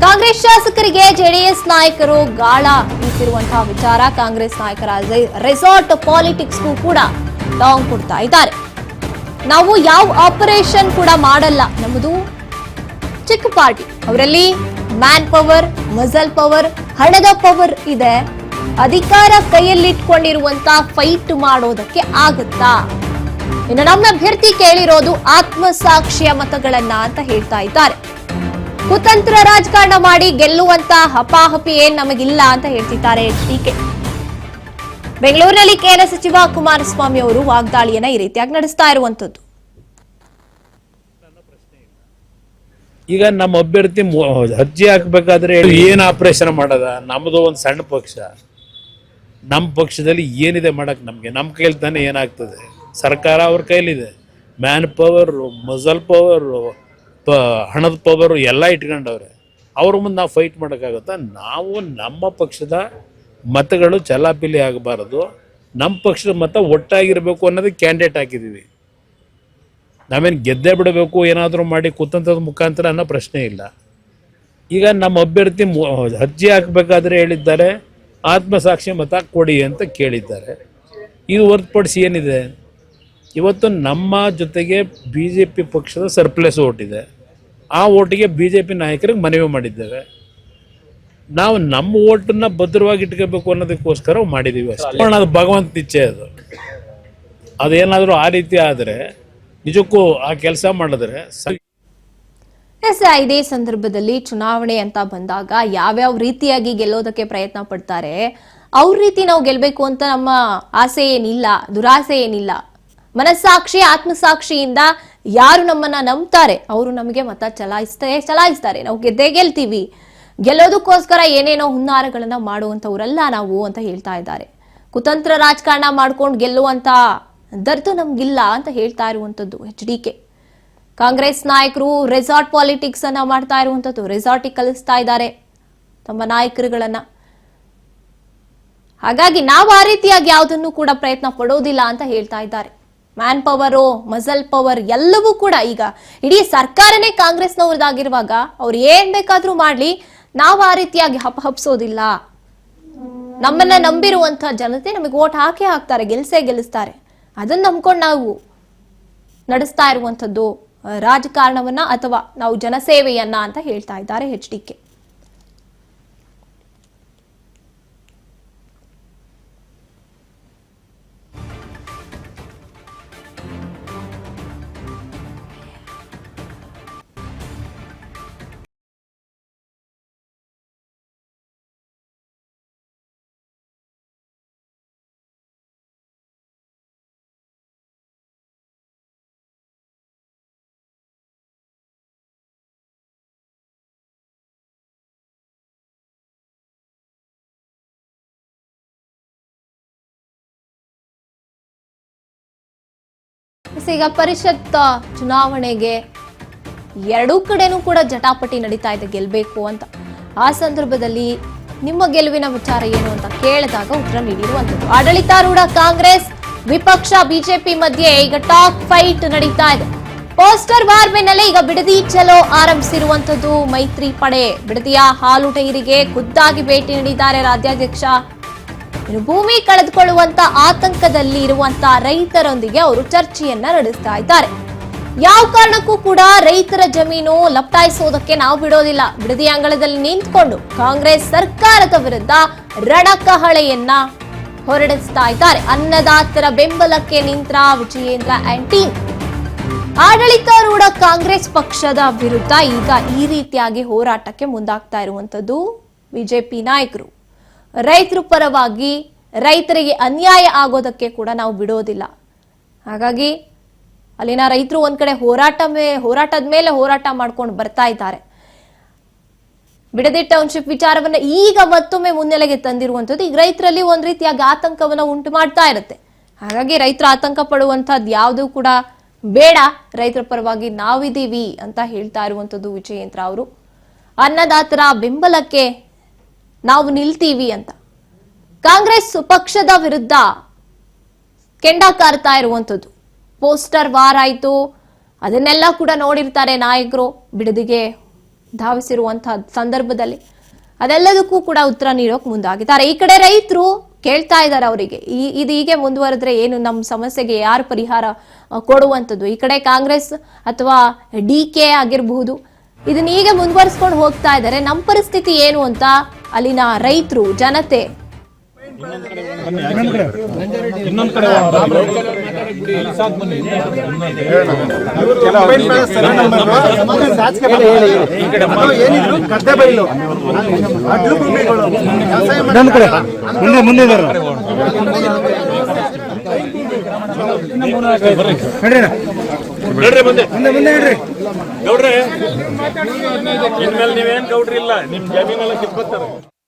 ಕಾಂಗ್ರೆಸ್ ಶಾಸಕರಿಗೆ ಜೆಡಿಎಸ್ ನಾಯಕರು ಗಾಳ ಬೀಸಿರುವಂತಹ ವಿಚಾರ. ಕಾಂಗ್ರೆಸ್ ನಾಯಕರ ರೆಸಾರ್ಟ್ ಪಾಲಿಟಿಕ್ಸ್ಗೂ ಕೂಡ ಟಾಂಗ್ ಕೊಡ್ತಾ ಇದ್ದಾರೆ. ನಾವು ಯಾವ ಆಪರೇಷನ್ ಕೂಡ ಮಾಡಲ್ಲ, ನಮ್ಮದು ಚಿಕ್ಕ ಪಾರ್ಟಿ, ಅವರಲ್ಲಿ ಮ್ಯಾನ್ ಪವರ್, ಮಸಲ್ ಪವರ್, ಹಣದ ಪವರ್ ಇದೆ, ಅಧಿಕಾರ ಕೈಯಲ್ಲಿಟ್ಕೊಂಡಿರುವಂತ ಫೈಟ್ ಮಾಡೋದಕ್ಕೆ ಆಗುತ್ತಾ? ಇನ್ನು ನಮ್ಮ ಅಭ್ಯರ್ಥಿ ಕೇಳಿರೋದು ಆತ್ಮಸಾಕ್ಷಿಯ ಮತಗಳನ್ನ ಅಂತ ಹೇಳ್ತಾ ಇದ್ದಾರೆ. ಕುತಂತ್ರ ರಾಜಕಾರಣ ಮಾಡಿ ಗೆಲ್ಲುವಂತ ಹಪಾಹಪಿ ಏನ್ ನಮಗಿಲ್ಲ ಅಂತ ಹೇಳ್ತಿದ್ದಾರೆ HDK. ಬೆಂಗಳೂರಿನಲ್ಲಿ ಕೇಂದ್ರ ಸಚಿವ ಕುಮಾರಸ್ವಾಮಿ ಅವರು ವಾಗ್ದಾಳಿಯನ್ನ ಈ ರೀತಿಯಾಗಿ ನಡೆಸ್ತಾ ಇರುವಂತದ್ದು. ಈಗ ನಮ್ಮ ಅಭ್ಯರ್ಥಿ ಅರ್ಜಿ ಹಾಕಬೇಕಾದ್ರೆ ಏನು ಆಪರೇಷನ್ ಮಾಡೋದ? ನಮ್ಮದು ಒಂದು ಸಣ್ಣ ಪಕ್ಷ, ನಮ್ಮ ಪಕ್ಷದಲ್ಲಿ ಏನಿದೆ ಮಾಡಕ್ ನಮಗೆ? ನಮ್ಮ ಕೈಲಿ ತಾನೇ ಏನಾಗ್ತದೆ? ಸರ್ಕಾರ ಅವ್ರ ಕೈಲಿದೆ, ಮ್ಯಾನ್ ಪವರು, ಮಸಲ್ ಪವರು, ಹಣದ ಪವರು ಎಲ್ಲ ಇಟ್ಕೊಂಡವ್ರೆ. ಅವ್ರ ಮುಂದೆ ನಾವು ಫೈಟ್ ಮಾಡೋಕ್ಕಾಗುತ್ತಾ? ನಾವು ನಮ್ಮ ಪಕ್ಷದ ಮತಗಳು ಚಲಾಪಿಲಿ ಆಗಬಾರದು, ನಮ್ಮ ಪಕ್ಷದ ಮತ ಒಟ್ಟಾಗಿರಬೇಕು ಅನ್ನೋದಕ್ಕೆ ಕ್ಯಾಂಡಿಡೇಟ್ ಹಾಕಿದ್ದೀವಿ. ನಾವೇನು ಗೆದ್ದೇ ಬಿಡಬೇಕು ಏನಾದರೂ ಮಾಡಿ ಕುತಂತ್ರದ ಮುಖಾಂತರ ಅನ್ನೋ ಪ್ರಶ್ನೆ ಇಲ್ಲ. ಈಗ ನಮ್ಮ ಅಭ್ಯರ್ಥಿ ಅರ್ಜಿ ಹಾಕಬೇಕಾದ್ರೆ ಹೇಳಿದ್ದಾರೆ ಆತ್ಮಸಾಕ್ಷಿ ಮತ ಕೊಡಿ ಅಂತ ಕೇಳಿದ್ದಾರೆ. ಇದು ಹೊರತುಪಡಿಸಿ ಏನಿದೆ? ಇವತ್ತು ನಮ್ಮ ಜೊತೆಗೆ BJP ಪಕ್ಷದ ಸರ್ಪ್ಲಸ್ ಓಟ್ ಇದೆ. ಆ ಓಟಿಗೆ BJP ನಾಯಕರಿಗೆ ಮನವಿ ಮಾಡಿದ್ದೇವೆ. ನಾವು ನಮ್ಮ ಓಟನ್ನ ಭದ್ರವಾಗಿ ಇಟ್ಕೋಬೇಕು ಅನ್ನೋದಕ್ಕೋಸ್ಕರ ಮಾಡಿದ್ದೀವಿ ಅಷ್ಟೇ. ಅದು ಭಗವಂತ ಇಚ್ಛೆ. ಅದೇನಾದರೂ ಆ ರೀತಿ ಆದರೆ ನಿಜಕ್ಕೂ ಆ ಕೆಲಸ ಮಾಡಿದ್ರೆ ಇದೇ ಸಂದರ್ಭದಲ್ಲಿ ಚುನಾವಣೆ ಅಂತ ಬಂದಾಗ ಯಾವ್ಯಾವ ರೀತಿಯಾಗಿ ಗೆಲ್ಲೋದಕ್ಕೆ ಪ್ರಯತ್ನ ಪಡ್ತಾರೆ, ಅವ್ರ ರೀತಿ ನಾವು ಗೆಲ್ಬೇಕು ಅಂತ ನಮ್ಮ ಆಸೆ ಏನಿಲ್ಲ, ದುರಾಸೆ ಏನಿಲ್ಲ. ಮನಸ್ಸಾಕ್ಷಿ ಆತ್ಮಸಾಕ್ಷಿಯಿಂದ ಯಾರು ನಮ್ಮನ್ನ ನಂಬ್ತಾರೆ ಅವರು ನಮಗೆ ಮತ ಚಲಾಯಿಸ್ತಾರೆ. ನಾವು ಗೆದ್ದೇ ಗೆಲ್ತೀವಿ, ಗೆಲ್ಲೋದಕ್ಕೋಸ್ಕರ ಏನೇನೋ ಹುನ್ನಾರಗಳನ್ನ ಮಾಡುವಂತವ್ರಲ್ಲ ನಾವು ಅಂತ ಹೇಳ್ತಾ ಇದ್ದಾರೆ. ಕುತಂತ್ರ ರಾಜಕಾರಣ ಮಾಡ್ಕೊಂಡು ಗೆಲ್ಲುವಂತ ದರ್ದು ನಮ್ಗಿಲ್ಲ ಅಂತ ಹೇಳ್ತಾ ಇರುವಂತದ್ದು HDK. ಕಾಂಗ್ರೆಸ್ ನಾಯಕರು ರೆಸಾರ್ಟ್ ಪಾಲಿಟಿಕ್ಸ್ ಅನ್ನ ಮಾಡ್ತಾ ಇರುವಂತದ್ದು, ರೆಸಾರ್ಟಿಗೆ ಕಲಿಸ್ತಾ ಇದ್ದಾರೆ ತಮ್ಮ ನಾಯಕರುಗಳನ್ನ. ಹಾಗಾಗಿ ನಾವು ಆ ರೀತಿಯಾಗಿ ಯಾವುದನ್ನು ಕೂಡ ಪ್ರಯತ್ನ ಪಡೋದಿಲ್ಲ ಅಂತ ಹೇಳ್ತಾ ಇದ್ದಾರೆ. ಮ್ಯಾನ್ ಪವರು, ಮಸಲ್ ಪವರ್ ಎಲ್ಲವೂ ಕೂಡ ಈಗ ಇಡೀ ಸರ್ಕಾರನೇ ಕಾಂಗ್ರೆಸ್ನವ್ರದಾಗಿರುವಾಗ ಅವ್ರು ಏನ್ ಬೇಕಾದ್ರೂ ಮಾಡ್ಲಿ, ನಾವು ಆ ರೀತಿಯಾಗಿ ಹಪ್ಸೋದಿಲ್ಲ. ನಮ್ಮನ್ನ ನಂಬಿರುವಂತ ಜನತೆ ನಮಗೆ ಓಟ್ ಹಾಕೇ ಹಾಕ್ತಾರೆ, ಗೆಲ್ಲಿಸ್ತಾರೆ. ಅದನ್ನ ನಂಬ್ಕೊಂಡು ನಾವು ನಡೆಸ್ತಾ ಇರುವಂತದ್ದು ರಾಜಕಾರಣವನ್ನ ಅಥವಾ ನಾವು ಜನಸೇವೆಯನ್ನ ಅಂತ ಹೇಳ್ತಾ ಇದ್ದಾರೆ HDK. ಈಗ ಪರಿಷತ್ ಚುನಾವಣೆಗೆ ಎರಡೂ ಕಡೆನೂ ಕೂಡ ಜಟಾಪಟಿ ನಡೀತಾ ಇದೆ ಗೆಲ್ಬೇಕು ಅಂತ. ಆ ಸಂದರ್ಭದಲ್ಲಿ ನಿಮ್ಮ ಗೆಲುವಿನ ವಿಚಾರ ಏನು ಅಂತ ಕೇಳಿದಾಗ ಉತ್ತರ ನೀಡಿರುವಂತದ್ದು. ಆಡಳಿತಾರೂಢ ಕಾಂಗ್ರೆಸ್ ವಿಪಕ್ಷ BJP ಮಧ್ಯೆ ಈಗ ಟಾಕ್ ಫೈಟ್ ನಡೀತಾ ಇದೆ. ಪೋಸ್ಟರ್ ವಾರ್ ಬೆನ್ನಲ್ಲೇ ಈಗ ಬಿಡದಿ ಚಲೋ ಆರಂಭಿಸಿರುವಂತದ್ದು ಮೈತ್ರಿ ಪಡೆ. ಬಿಡದಿಯ ಹಾಲು ಡೈರಿಗೆ ಖುದ್ದಾಗಿ ಭೇಟಿ ನೀಡಿದ್ದಾರೆ ರಾಜ್ಯಾಧ್ಯಕ್ಷ. ಭೂಮಿ ಕಳೆದುಕೊಳ್ಳುವಂತ ಆತಂಕದಲ್ಲಿ ಇರುವಂತ ರೈತರೊಂದಿಗೆ ಅವರು ಚರ್ಚೆಯನ್ನ ನಡೆಸ್ತಾ ಇದ್ದಾರೆ. ಯಾವ ಕಾರಣಕ್ಕೂ ಕೂಡ ರೈತರ ಜಮೀನು ಲಪ್ಟಾಯಿಸೋದಕ್ಕೆ ನಾವು ಬಿಡೋದಿಲ್ಲ. ಬಿಡದಿ ಅಂಗಳದಲ್ಲಿ ನಿಂತ್ಕೊಂಡು ಕಾಂಗ್ರೆಸ್ ಸರ್ಕಾರದ ವಿರುದ್ಧ ರಣಕಹಳೆಯನ್ನ ಹೊರಡಿಸ್ತಾ ಇದ್ದಾರೆ. ಅನ್ನದಾತರ ಬೆಂಬಲಕ್ಕೆ ನಿಂತ ವಿಜಯೇಂದ್ರ ಅಂಡ್ ಟೀಮ್. ಆಡಳಿತಾರೂಢ ಕಾಂಗ್ರೆಸ್ ಪಕ್ಷದ ವಿರುದ್ಧ ಈಗ ಈ ರೀತಿಯಾಗಿ ಹೋರಾಟಕ್ಕೆ ಮುಂದಾಗ್ತಾ ಇರುವಂತದ್ದು BJP ನಾಯಕರು. ರೈತರ ಪರವಾಗಿ ರೈತರಿಗೆ ಅನ್ಯಾಯ ಆಗೋದಕ್ಕೆ ಕೂಡ ನಾವು ಬಿಡೋದಿಲ್ಲ. ಹಾಗಾಗಿ ಅಲ್ಲಿನ ರೈತರು ಒಂದ್ ಕಡೆ ಹೋರಾಟದ ಮೇಲೆ ಹೋರಾಟ ಮಾಡ್ಕೊಂಡು ಬರ್ತಾ ಇದ್ದಾರೆ. ಬಿಡದಿ ಟೌನ್ಶಿಪ್ ವಿಚಾರವನ್ನ ಈಗ ಮತ್ತೊಮ್ಮೆ ಮುನ್ನೆಲೆಗೆ ತಂದಿರುವಂತದ್ದು ಈಗ ರೈತರಲ್ಲಿ ಒಂದ್ ರೀತಿಯಾಗಿ ಆತಂಕವನ್ನ ಉಂಟು ಮಾಡ್ತಾ ಇರುತ್ತೆ. ಹಾಗಾಗಿ ರೈತರ ಆತಂಕ ಪಡುವಂತದ್ದು ಯಾವುದು ಕೂಡ ಬೇಡ, ರೈತರ ಪರವಾಗಿ ನಾವಿದೀವಿ ಅಂತ ಹೇಳ್ತಾ ಇರುವಂತದ್ದು ವಿಜಯೇಂದ್ರ ಅವರು. ಅನ್ನದಾತರ ಬೆಂಬಲಕ್ಕೆ ನಾವು ನಿಲ್ತೀವಿ ಅಂತ ಕಾಂಗ್ರೆಸ್ ಪಕ್ಷದ ವಿರುದ್ಧ ಕೆಂಡ ಕಾರ್ತಾ ಇರುವಂತದ್ದು. ಪೋಸ್ಟರ್ ವಾರ್ ಆಯ್ತು, ಅದನ್ನೆಲ್ಲ ಕೂಡ ನೋಡಿರ್ತಾರೆ ನಾಯಕರು. ಬಿಡದಿಗೆ ಧಾವಿಸಿರುವಂತಹ ಸಂದರ್ಭದಲ್ಲಿ ಅದೆಲ್ಲದಕ್ಕೂ ಕೂಡ ಉತ್ತರ ನೀಡೋಕೆ ಮುಂದಾಗಿದ್ದಾರೆ. ಈ ಕಡೆ ರೈತರು ಕೇಳ್ತಾ ಇದ್ದಾರೆ ಅವರಿಗೆ ಇದು ಹೀಗೆ ಮುಂದುವರೆದ್ರೆ ಏನು ನಮ್ಮ ಸಮಸ್ಯೆಗೆ ಯಾರು ಪರಿಹಾರ ಕೊಡುವಂಥದ್ದು. ಈ ಕಡೆ ಕಾಂಗ್ರೆಸ್ ಅಥವಾ DK ಆಗಿರಬಹುದು, ಇದನ್ನ ಹೀಗೆ ಮುಂದುವರಿಸ್ಕೊಂಡು ಹೋಗ್ತಾ ಇದ್ದಾರೆ. ನಮ್ಮ ಪರಿಸ್ಥಿತಿ ಏನು ಅಂತ ಅಲ್ಲಿನ ರೈತರು, ಜನತೆ ಗೌಡ್ರೆ ಇನ್ಮೇಲೆ ನೀವೇನ್ ಗೌಡ್ರಿ ಇಲ್ಲ, ನಿಮ್ ಜಮೀನೆಲ್ಲ ಕಿತ್ಕೊತಾರೆ.